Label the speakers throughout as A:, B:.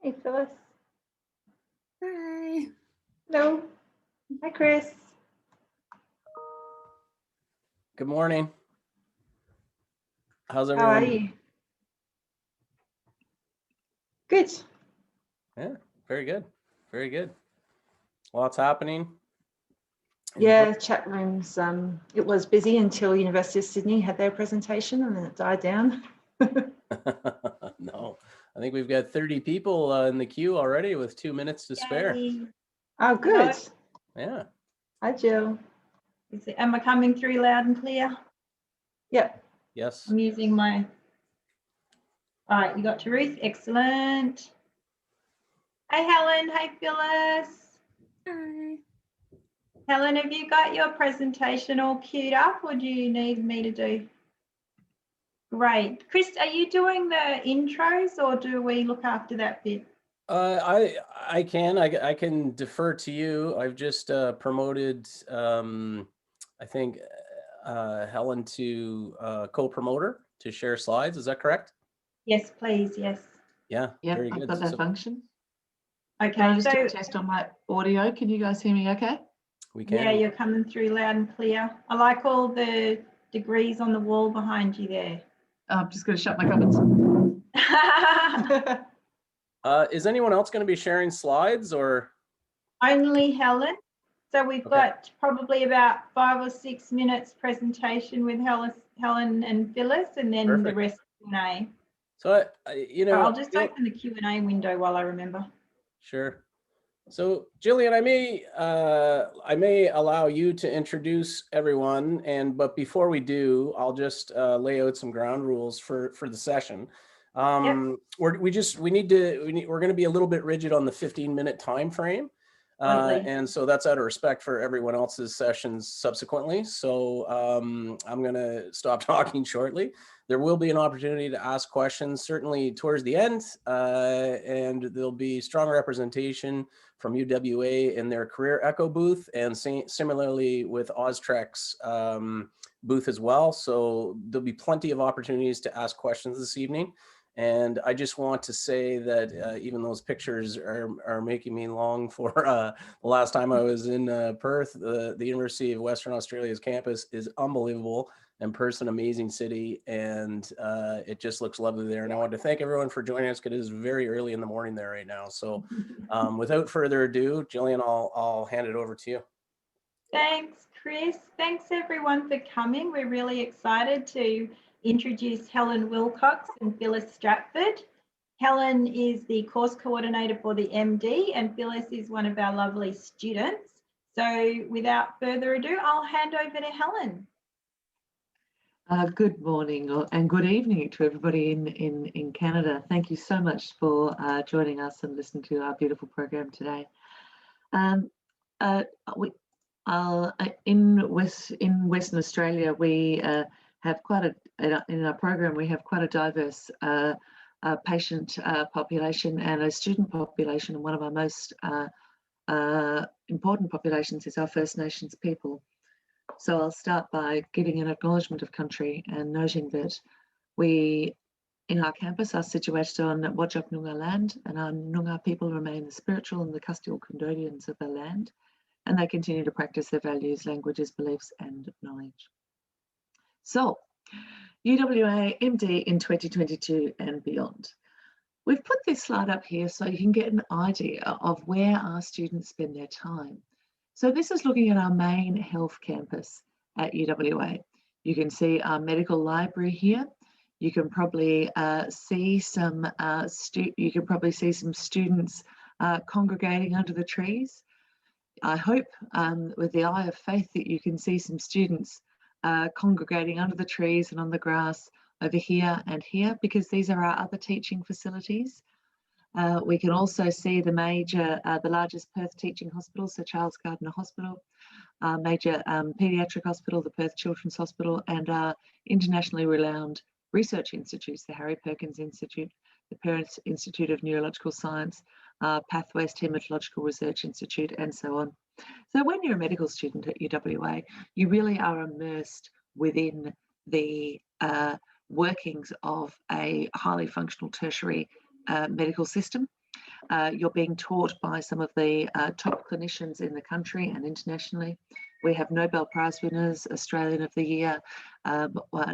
A: Hey, Phyllis.
B: Hi.
A: Hello. Hi, Chris.
C: Good morning. How's
A: How are
C: everyone?
A: you? Good.
C: Yeah, very good. Very good. Lots happening.
A: Yeah, chat rooms. It was busy until University of Sydney had their presentation and then it died down.
C: No, I think we've got 30 people in the queue already with 2 minutes to spare.
B: Yay.
A: Oh, good.
C: Yeah.
A: Hi, Jill.
B: Am I coming through loud and clear?
A: Yep.
C: Yes.
B: I'm using my. All right, you got to Ruth. Excellent. Hi, Helen. Hi, Phyllis.
D: Hi.
B: Helen, have you got your presentation all queued up or do you need me to do? Great. Chris, are you doing the intros or do we look after that bit?
C: I can defer to you. I've just promoted I think Helen to co-promoter to share slides. Is that correct?
B: Yes, please. Yes.
C: Yeah.
D: Yep,
C: very
D: I've
C: good.
D: got that
C: So
D: function. Can I
B: Okay.
D: just do a
B: So
D: test on my audio? Can you guys hear me okay?
C: we can.
B: yeah, you're coming through loud and clear. I like all the degrees on the wall behind you there.
D: I'm just going to shut my comments.
C: Is anyone else going to be sharing slides or?
B: Only Helen. So we've got probably about 5 or 6 minutes presentation with Helen and Phyllis, and then
C: Perfect.
B: the rest Q&A.
C: So you know,
B: I'll just open the Q&A window while I remember.
C: Sure. So Jillian, I may allow you to introduce everyone, but before we do, I'll just lay out some ground rules for the session.
B: Yep.
C: We're going to be a little bit rigid on the 15-minute time frame. And so that's out of respect for everyone else's sessions subsequently. So I'm going to stop talking shortly. There will be an opportunity to ask questions certainly towards the end, and there'll be strong representation from UWA in their Career Echo booth, and similarly with OzTREKK's booth as well. So there'll be plenty of opportunities to ask questions this evening. And I just want to say that even those pictures are making me long for the last time I was in Perth. The University of Western Australia's campus is unbelievable. In person, amazing city, and it just looks lovely there. And I want to thank everyone for joining us because it is very early in the morning there right now. So without further ado, Jillian, I'll hand it over to you.
B: Thanks, Chris. Thanks everyone for coming. We're really excited to introduce Helen Wilcox and Phyllis Stratford. Helen is the course coordinator for the MD and Phyllis is one of our lovely students. So without further ado, I'll hand over to Helen.
D: Good morning and good evening to everybody in Canada. Thank you so much for joining us and listening to our beautiful program today. In Western Australia, we have in our program, we have quite a diverse patient population and a student population. And one of our most important populations is our First Nations people. So I'll start by giving an acknowledgement of country and noting that we, in our campus, are situated on Whadjuk Noongar land, and our Noongar people remain the spiritual and the custodial custodians of the land, and they continue to practice their values, languages, beliefs, and knowledge. So, UWA MD in 2022 and beyond. We've put this slide up here so you can get an idea of where our students spend their time. So this is looking at our main health campus at UWA. You can see our medical library here. You can probably see some students congregating under the trees. I hope with the eye of faith that you can see some students congregating under the trees and on the grass over here and here, because these are our other teaching facilities. We can also see the largest Perth teaching hospital, so Charles Gardner Hospital, major paediatric hospital, the Perth Children's Hospital, and our internationally renowned research institutes, the Harry Perkins Institute, the Parents Institute of Neurological Science, Pathwest Hematological Research Institute, and so on. So when you're a medical student at UWA, you really are immersed within the workings of a highly functional tertiary medical system. You're being taught by some of the top clinicians in the country and internationally. We have Nobel Prize winners, Australian of the Year,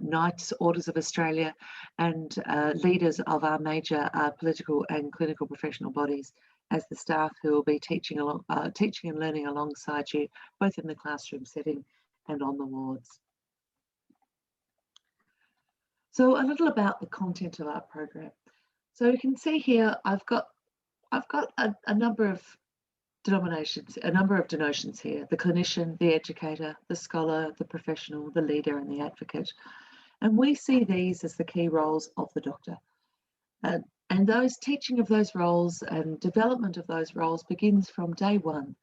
D: Knights Orders of Australia, and leaders of our major political and clinical professional bodies as the staff who will be teaching and learning alongside you, both in the classroom setting and on the wards. So a little about the content of our program. So you can see here, I've got a number of denominations here: the clinician, the educator, the scholar, the professional, the leader, and the advocate. And we see these as the key roles of the doctor. And those teaching of those roles and development of those roles begins from day one.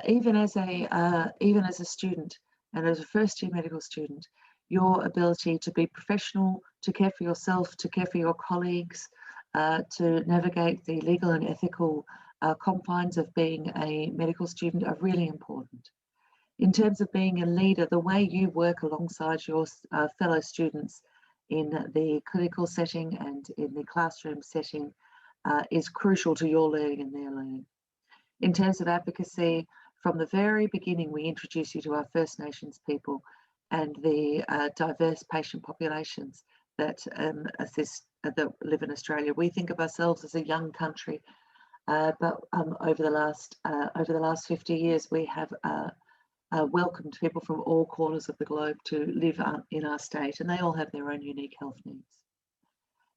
D: Even as a student and as a first-year medical student, your ability to be professional, to care for yourself, to care for your colleagues, to navigate the legal and ethical confines of being a medical student are really important. In terms of being a leader, the way you work alongside your fellow students in the clinical setting and in the classroom setting is crucial to your learning and their learning. In terms of advocacy, from the very beginning, we introduce you to our First Nations people and the diverse patient populations that that live in Australia. We think of ourselves as a young country, but over the last 50 years, we have welcomed people from all corners of the globe to live in our state, and they all have their own unique health needs.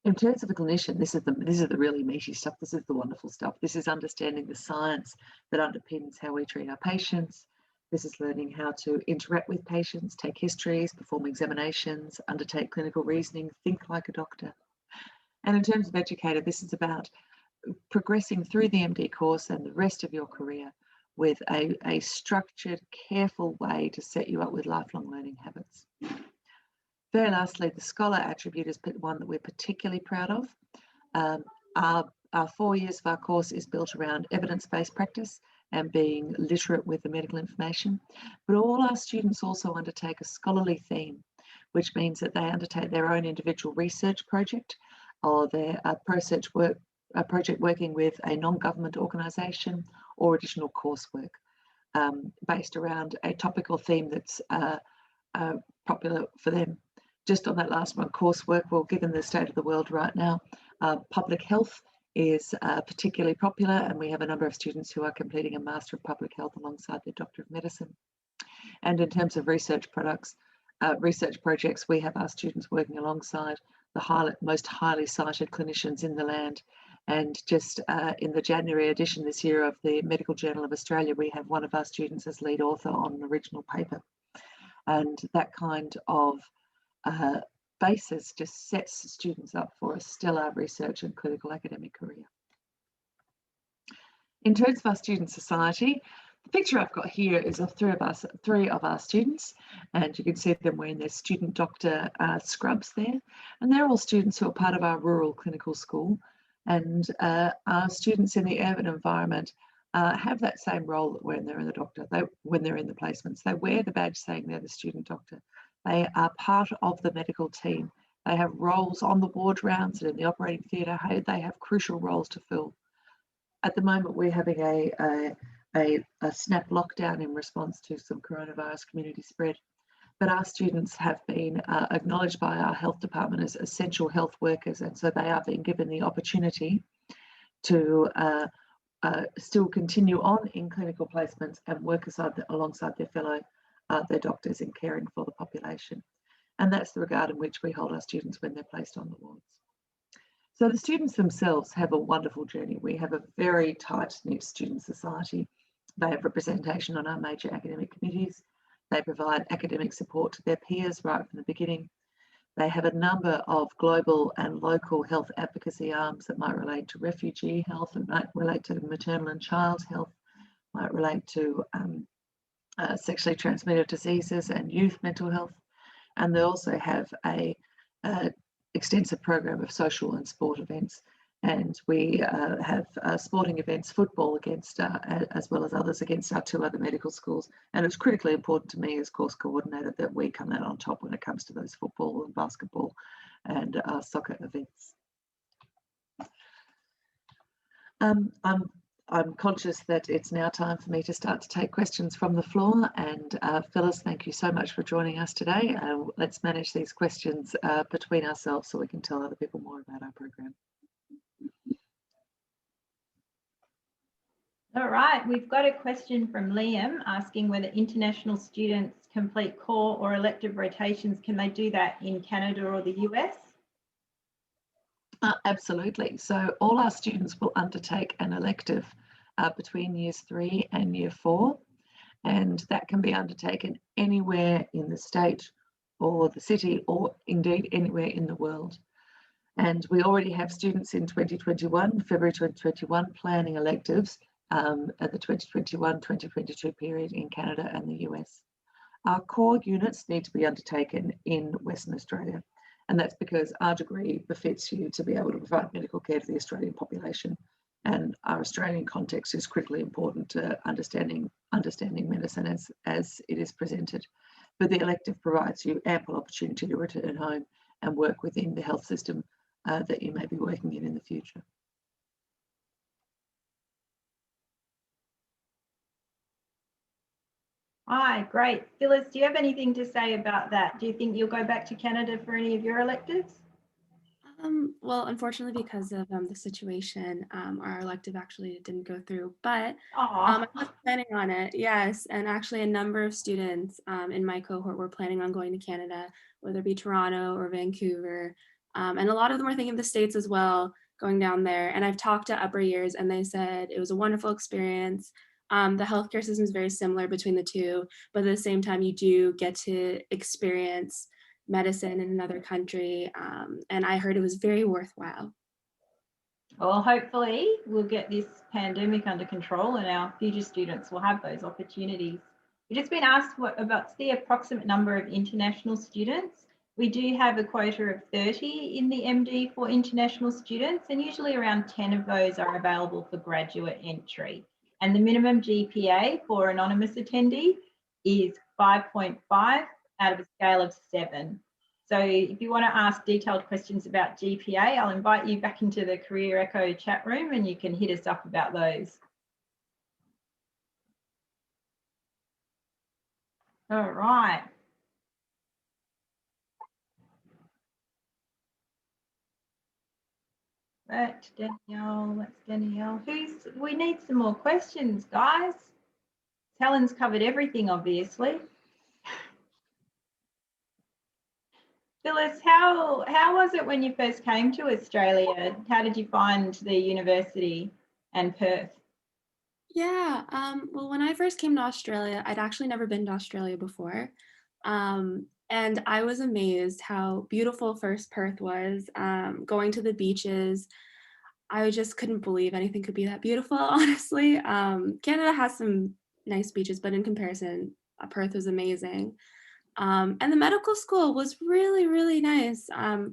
D: In terms of a clinician, this is the really meaty stuff. This is the wonderful stuff. This is understanding the science that underpins how we treat our patients. This is learning how to interact with patients, take histories, perform examinations, undertake clinical reasoning, think like a doctor. And in terms of educator, this is about progressing through the MD course and the rest of your career with a structured, careful way to set you up with lifelong learning habits. Very lastly, the scholar attribute is one that we're particularly proud of. Our 4 years of our course is built around evidence-based practice and being literate with the medical information, but all our students also undertake a scholarly theme, which means that they undertake their own individual research project or their project working with a non-government organisation or additional coursework based around a topical theme that's popular for them. Just on that last one, coursework, well, given the state of the world right now, public health is particularly popular, and we have a number of students who are completing a Master of Public Health alongside their Doctor of Medicine. And in terms of research projects, we have our students working alongside the most highly cited clinicians in the land. And just in the January edition this year of the Medical Journal of Australia, we have one of our students as lead author on an original paper. And that kind of basis just sets students up for a stellar research and clinical academic career. In terms of our student society, the picture I've got here is of three of our students, and you can see them wearing their student doctor scrubs there. And they're all students who are part of our rural clinical school. And our students in the urban environment have that same role when they're in when they're in the placements. They wear the badge saying they're the student doctor. They are part of the medical team. They have roles on the ward rounds and in the operating theatre. They have crucial roles to fill. At the moment, we're having a snap lockdown in response to some coronavirus community spread. But our students have been acknowledged by our health department as essential health workers, and so they are being given the opportunity to still continue on in clinical placements and work alongside their doctors in caring for the population. And that's the regard in which we hold our students when they're placed on the wards. So the students themselves have a wonderful journey. We have a very tight-knit student society. They have representation on our major academic committees. They provide academic support to their peers right from the beginning. They have a number of global and local health advocacy arms that might relate to refugee health, and might relate to maternal and child health, might relate to sexually transmitted diseases and youth mental health. And they also have a extensive program of social and sport events. And we have sporting events, football against, as well as others against our 2 other medical schools. And it's critically important to me as course coordinator that we come out on top when it comes to those football and basketball and soccer events. I'm conscious that it's now time for me to start to take questions from the floor. And Phyllis, thank you so much for joining us today. Let's manage these questions between ourselves so we can tell other people more about our program.
B: All right, we've got a question from Liam asking whether international students complete core or elective rotations. Can they do that in Canada or the US?
D: Absolutely. So all our students will undertake an elective between years 3 and year 4, and that can be undertaken anywhere in the state or the city, or indeed anywhere in the world. And we already have students in 2021, February 2021, planning electives at the 2021-2022 period in Canada and the US. Our core units need to be undertaken in Western Australia, and that's because our degree befits you to be able to provide medical care to the Australian population. And our Australian context is critically important to understanding medicine as it is presented. But the elective provides you ample opportunity to return home and work within the health system that you may be working in the future.
B: Hi, great. Phyllis, do you have anything to say about that? Do you think you'll go back to Canada for any of your electives?
E: Well, unfortunately, because of the situation, our elective actually didn't go through, but I was planning on it, yes. And actually a number of students in my cohort were planning on going to Canada, whether it be Toronto or Vancouver. And a lot of them were thinking of the States as well, going down there. And I've talked to upper years and they said it was a wonderful experience. The healthcare system is very similar between the two, but at the same time, you do get to experience medicine in another country, and I heard it was very worthwhile.
B: Well, hopefully we'll get this pandemic under control and our future students will have those opportunities. We've just been asked about the approximate number of international students. We do have a quota of 30 in the MD for international students, and usually around 10 of those are available for graduate entry. And the minimum GPA for anonymous attendee is 5.5 out of a scale of 7. So if you want to ask detailed questions about GPA, I'll invite you back into the Career Echo chat room and you can hit us up about those. All right. That's Danielle. We need some more questions, guys. Helen's covered everything, obviously. Phyllis, how was it when you first came to Australia? How did you find the university and Perth?
E: Yeah, well, when I first came to Australia, I'd actually never been to Australia before. And I was amazed how beautiful first Perth was. Going to the beaches, I just couldn't believe anything could be that beautiful, honestly. Canada has some nice beaches, but in comparison, Perth was amazing. And the medical school was really, really nice.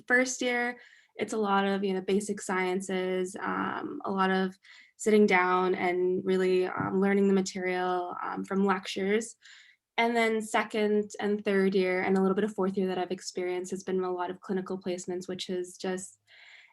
E: First year, it's a lot of basic sciences, a lot of sitting down and really learning the material from lectures. And then second and third year and a little bit of fourth year that I've experienced has been a lot of clinical placements, which is just,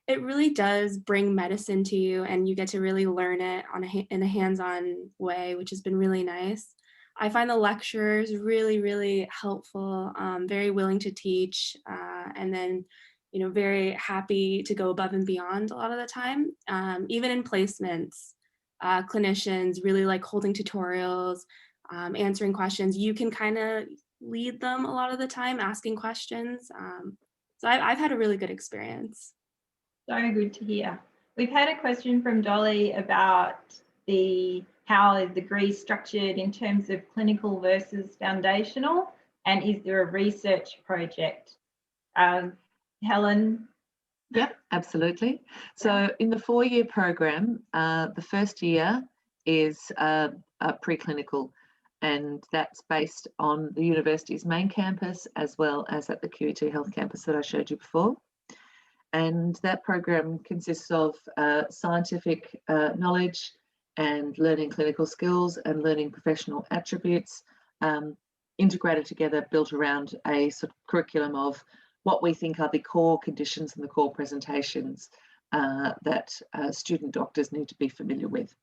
E: it really does bring medicine to you and you get to really learn it in a hands-on way, which has been really nice. I find the lecturers really, really helpful, very willing to teach, and then, very happy to go above and beyond a lot of the time. Even in placements, clinicians really like holding tutorials, answering questions. You can kind of lead them a lot of the time, asking questions. So I've had a really good experience.
B: So good to hear. We've had a question from Dolly about how is the degree structured in terms of clinical versus foundational, and is there a research project? Helen?
D: Yep, absolutely. So in the 4-year program, the first year is preclinical, and that's based on the university's main campus as well as at the QET Health campus that I showed you before. And that program consists of scientific knowledge and learning clinical skills and learning professional attributes integrated together, built around a sort of curriculum of what we think are the core conditions and the core presentations that student doctors need to be familiar with.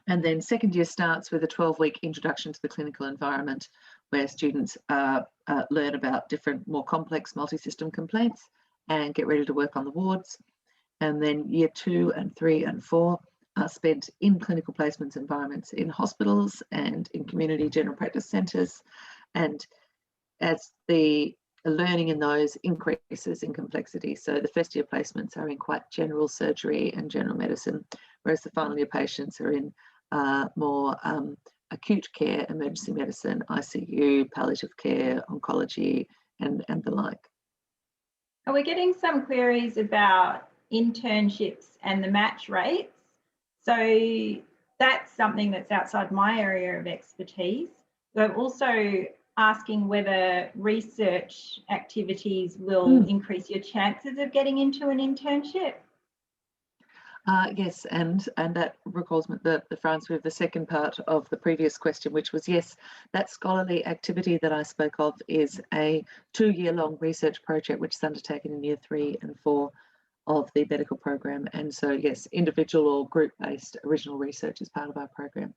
D: And then second year starts with a 12-week introduction to the clinical environment, where students learn about different more complex multi-system complaints and get ready to work on the wards. And then year 2 and 3 and 4 are spent in clinical placements environments in hospitals and in community general practice centres. And as the learning in those increases in complexity, so the first year placements are in quite general surgery and general medicine, whereas the final year patients are in more acute care, emergency medicine, ICU, palliative care, oncology, and the like.
B: And we're getting some queries about internships and the match rates. So that's something that's outside my area of expertise. We're also asking whether research activities will increase your chances of getting into an internship.
D: Yes, and that recalls the answer of the second part of the previous question, which was yes, that scholarly activity that I spoke of is a 2-year-long research project which is undertaken in year 3 and 4 of the medical program. And so yes, individual or group-based original research is part of our program.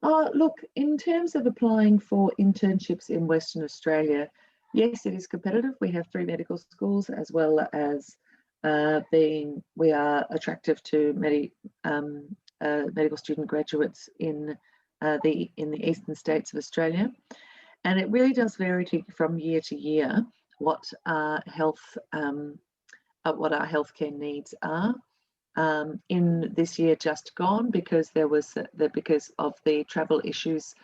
D: Look, in terms of applying for internships in Western Australia, yes, it is competitive. We have 3 medical schools, as well as we are attractive to medical student graduates in the eastern states of Australia, and it really does vary from year to year what our healthcare needs are. In this year just gone, because because of the travel issues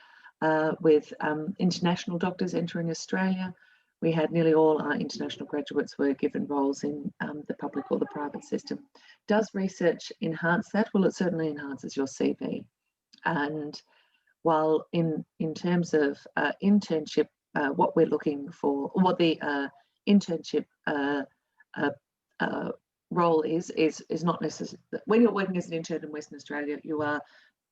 D: with international doctors entering Australia, we had nearly all our international graduates were given roles in the public or the private system. Does research enhance that? Well, it certainly enhances your CV. And while in terms of internship, what we're looking for, what the internship role is not necessarily, when you're working as an intern in Western Australia, you are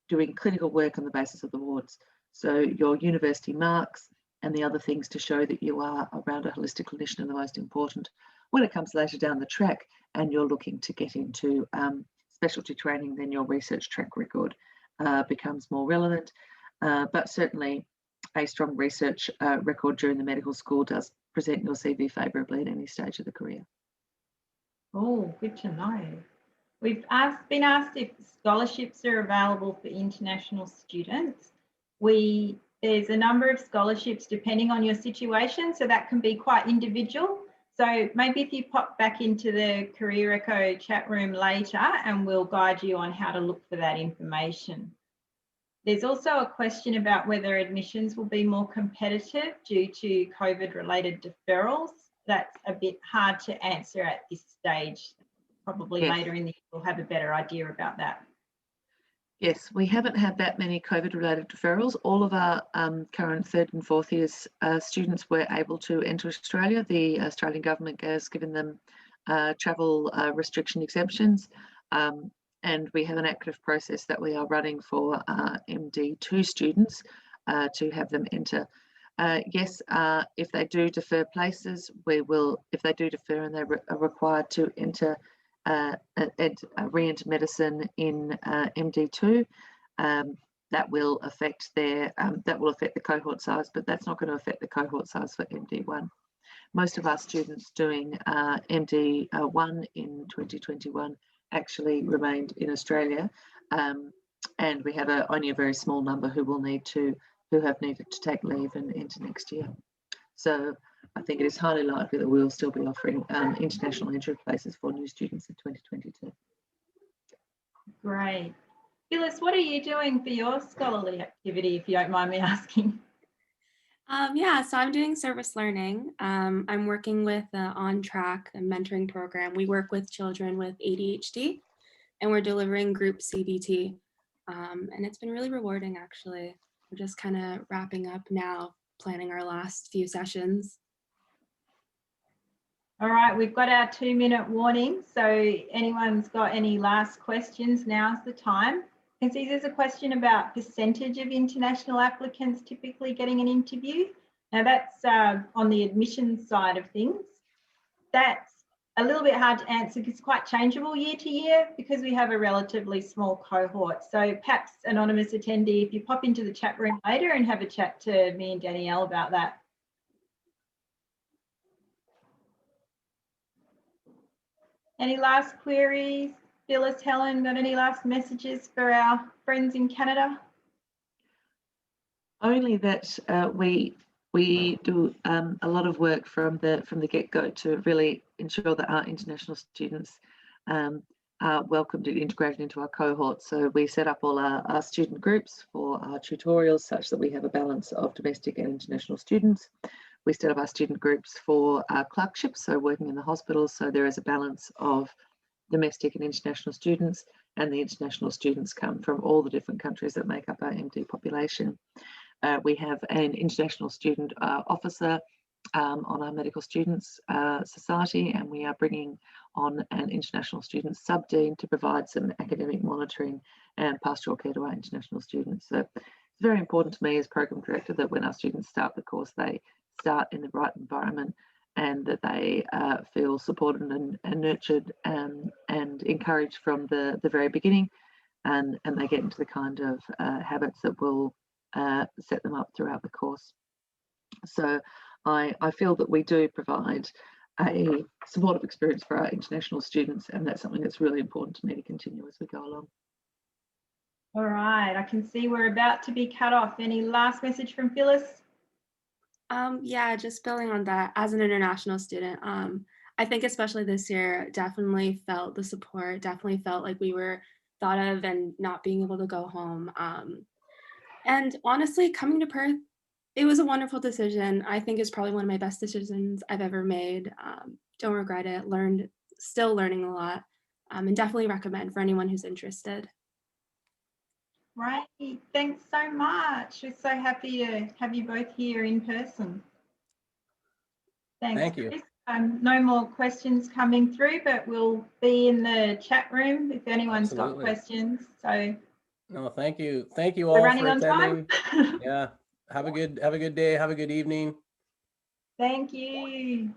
D: doing clinical work on the basis of the wards. So your university marks and the other things to show that you are around a holistic clinician are the most important. When it comes later down the track and you're looking to get into specialty training, then your research track record becomes more relevant. But certainly a strong research record during the medical school does present your CV favourably at any stage of the career.
B: Oh, good to know. We've been asked if scholarships are available for international students. There's a number of scholarships depending on your situation, so that can be quite individual. So maybe if you pop back into the Career Echo chat room later and we'll guide you on how to look for that information. There's also a question about whether admissions will be more competitive due to COVID-related deferrals. That's a bit hard to answer at this stage. Probably yes. Later in the year we'll have a better idea about that.
D: Yes, we haven't had that many COVID-related deferrals. All of our current 3rd and 4th years students were able to enter Australia. The Australian government has given them travel restriction exemptions, and we have an active process that we are running for MD2 students to have them enter. Yes, if they do defer places, we will, if they do defer and they are required to enter re-enter medicine in MD2, that will affect their the cohort size, but that's not going to affect the cohort size for MD1. Most of our students doing MD1 in 2021 actually remained in Australia, and we have only a very small number who have needed to take leave and enter next year. So I think it is highly likely that we will still be offering international entry places for new students in 2022.
B: Great. Phyllis, what are you doing for your scholarly activity, if you don't mind me asking?
E: Yeah, so I'm doing service learning. I'm working with the OzTREKK mentoring program. We work with children with ADHD, and we're delivering group CBT. And it's been really rewarding, actually. We're just kind of wrapping up now, planning our last few sessions.
B: All right, we've got our 2-minute warning. So anyone's got any last questions, now's the time. I can see there's a question about percentage of international applicants typically getting an interview. Now that's on the admissions side of things. That's a little bit hard to answer because it's quite changeable year to year because we have a relatively small cohort. So perhaps anonymous attendee, if you pop into the chat room later and have a chat to me and Danielle about that. Any last queries? Phyllis, Helen, got any last messages for our friends in Canada?
D: Only that we do a lot of work from the get-go to really ensure that our international students are welcomed and integrated into our cohort. So we set up all our student groups for our tutorials such that we have a balance of domestic and international students. We set up our student groups for our clerkships, so working in the hospitals, so there is a balance of domestic and international students, and the international students come from all the different countries that make up our MD population. We have an international student officer on our medical students society, and we are bringing on an international student sub-dean to provide some academic monitoring and pastoral care to our international students. So it's very important to me as program director that when our students start the course, they start in the right environment and that they feel supported and nurtured and encouraged from the very beginning, and they get into the kind of habits that will set them up throughout the course. So I feel that we do provide a supportive experience for our international students, and that's something that's really important to me to continue as we go along.
B: All right, I can see we're about to be cut off. Any last message from Phyllis?
E: Yeah, just building on that, as an international student, I think especially this year, definitely felt the support, definitely felt like we were thought of and not being able to go home. And honestly, coming to Perth, it was a wonderful decision. I think it's probably one of my best decisions I've ever made. Don't regret it, still learning a lot, and definitely recommend for anyone who's interested.
B: Right, thanks so much. We're so happy to have you both here in person. Thanks.
C: Thank you.
B: Chris. No more questions coming through, but we'll be in the chat room if anyone's got questions. So
C: no, thank you all
B: we're running
C: for
B: on
C: attending.
B: time.
C: Yeah, have a good day, have a good evening.
B: Thank you.